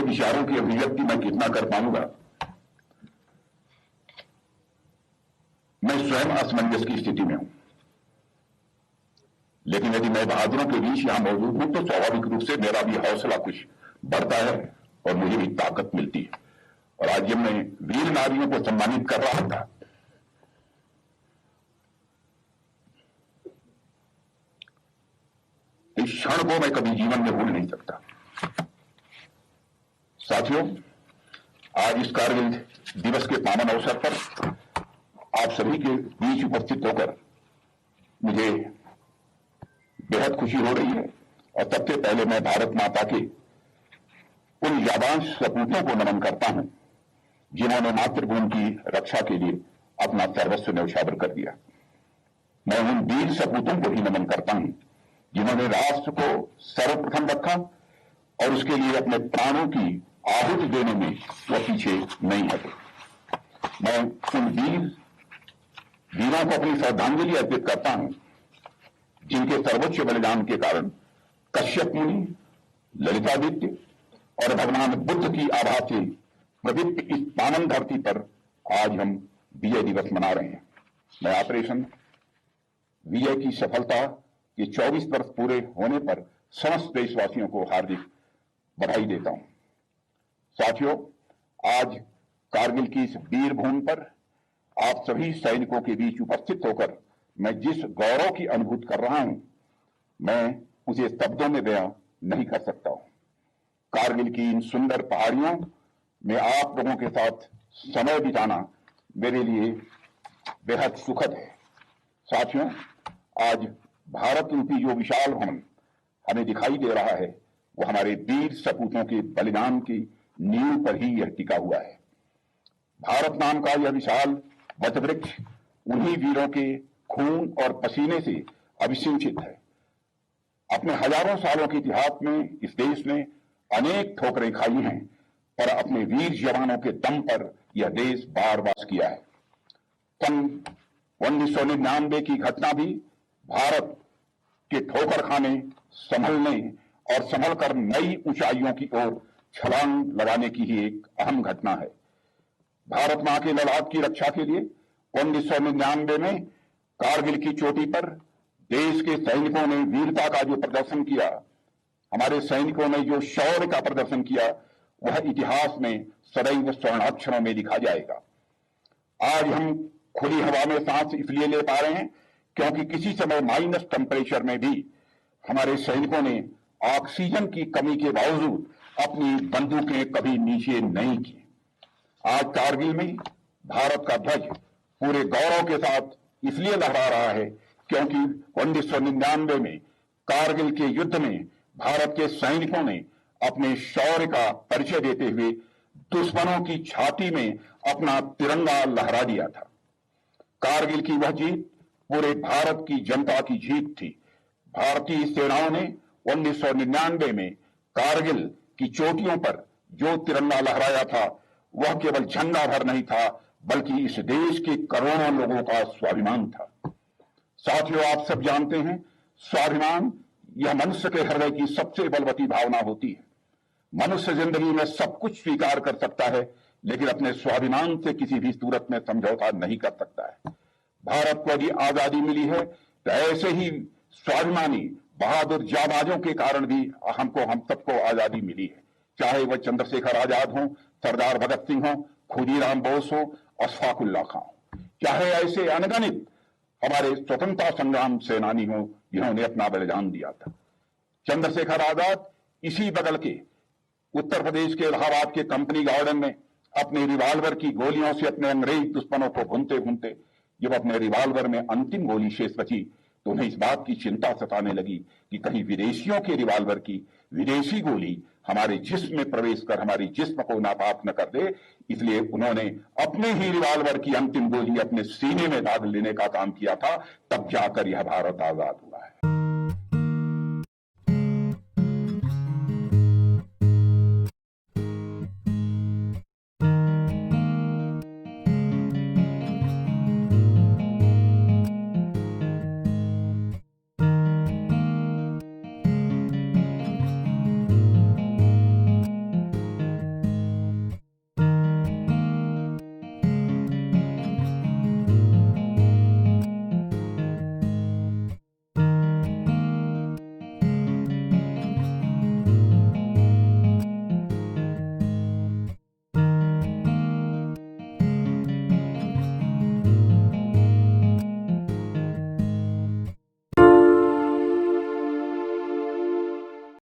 विचारों की अभिव्यक्ति मैं कितना कर पाऊंगा, मैं स्वयं असमंजस की स्थिति में हूं। लेकिन यदि मैं बहादुरों के बीच यहां मौजूद हूं तो स्वाभाविक रूप से मेरा भी हौसला कुछ बढ़ता है और मुझे भी ताकत मिलती है। और आज जब मैं वीर नारियों को सम्मानित कर रहा था, इस क्षण को मैं कभी जीवन में भूल नहीं सकता। साथियों, आज इस कारगिल दिवस के पावन अवसर पर आप सभी के बीच उपस्थित होकर मुझे बेहद खुशी हो रही है। और सबसे पहले मैं भारत माता के उन जाबाज सपूतों को नमन करता हूं जिन्होंने मातृभूमि की रक्षा के लिए अपना सर्वस्व न्यौछावर कर दिया। मैं उन वीर सपूतों को भी नमन करता हूं जिन्होंने राष्ट्र को सर्वप्रथम रखा और उसके लिए अपने प्राणों की आहुति देने में वह पीछे नहीं हटे। मैं उन वीरों को अपनी श्रद्धांजलि अर्पित करता हूं जिनके सर्वोच्च बलिदान के कारण कश्यप मुनि, ललितादित्य और भगवान बुद्ध की आभा से प्रदीप्त इस पावन धरती पर आज हम विजय दिवस मना रहे हैं। मैं ऑपरेशन विजय की सफलता के 24 वर्ष पूरे होने पर समस्त देशवासियों को हार्दिक बधाई देता हूं। साथियों, आज कारगिल की इस वीर भूमि पर आप सभी सैनिकों के बीच उपस्थित होकर मैं जिस गौरव की अनुभूति कर रहा हूं, मैं उसे शब्दों में बयां नहीं कर सकता हूं। कारगिल की इन सुंदर पहाड़ियों में आप लोगों के साथ समय बिताना मेरे लिए बेहद सुखद है। साथियों, आज भारत रूपी जो विशाल भवन हमें दिखाई दे रहा है वो हमारे वीर सपूतों के बलिदान की नींव पर ही यह टिका हुआ है। भारत नाम का यह विशाल वटवृक्ष उन्हीं वीरों के खून और पसीने से अभिसिंचित है। अपने हजारों सालों के इतिहास में इस देश ने अनेक ठोकरें खाई हैं, पर अपने वीर जवानों के दम पर यह देश बार बार किया है। सन 1999 की घटना भी भारत के ठोकर खाने, संभलने और संभल कर नई ऊंचाइयों की ओर छलांग लगाने की ही एक अहम घटना है। भारत मां के ललाट की रक्षा के लिए 1999 में कारगिल की चोटी पर देश के सैनिकों ने वीरता का जो प्रदर्शन किया, हमारे सैनिकों ने जो शौर्य का प्रदर्शन किया, वह इतिहास में सदैव स्वर्णाक्षरों में लिखा जाएगा। आज हम खुली हवा में सांस इसलिए ले पा रहे हैं क्योंकि किसी समय माइनस टेम्परेचर में भी हमारे सैनिकों ने ऑक्सीजन की कमी के बावजूद अपनी बंदूकें कभी नीचे नहीं की। आज कारगिल में भारत का ध्वज पूरे गौरव के साथ इसलिए लहरा रहा है क्योंकि 1999 में कारगिल के युद्ध में भारत के सैनिकों ने अपने शौर्य का परिचय देते हुए दुश्मनों की छाती में अपना तिरंगा लहरा दिया था। कारगिल की वह जीत पूरे भारत की जनता की जीत थी। भारतीय सेनाओं ने 1999 में कारगिल की चोटियों पर जो तिरंगा लहराया था वह केवल झंडा भर नहीं था बल्कि इस देश के करोड़ों लोगों का स्वाभिमान था। साथियों, आप सब जानते हैं, स्वाभिमान यह मनुष्य के हृदय की सबसे बलवती भावना होती है। मनुष्य जिंदगी में सब कुछ स्वीकार कर सकता है लेकिन अपने स्वाभिमान से किसी भी सूरत में समझौता नहीं कर सकता है। भारत को यदि आजादी मिली है तो ऐसे ही स्वाभिमानी बहादुर जाबाजों के कारण भी हम सबको आजादी मिली है। चाहे वह चंद्रशेखर आजाद हो, सरदार भगत सिंह हो, खुदीराम बोस हो, अशफाक उल्लाह खां हो, चाहे ऐसे अनगिनत हमारे स्वतंत्रता संग्राम सेनानी हो जिन्होंने अपना बलिदान दिया था। चंद्रशेखर आजाद इसी बगल के उत्तर प्रदेश के इलाहाबाद के कंपनी गार्डन में अपने रिवाल्वर की गोलियों से अपने अंग्रेज दुश्मनों को भूनते भूनते जब अपने रिवाल्वर में अंतिम गोली शेष बची तो उन्हें इस बात की चिंता सताने लगी कि कहीं विदेशियों के रिवाल्वर की विदेशी गोली हमारे जिस्म में प्रवेश कर हमारी जिस्म को नापाक न कर दे। इसलिए उन्होंने अपने ही रिवाल्वर की अंतिम गोली अपने सीने में दाग लेने का काम किया था। तब जाकर यह भारत आजाद हुआ।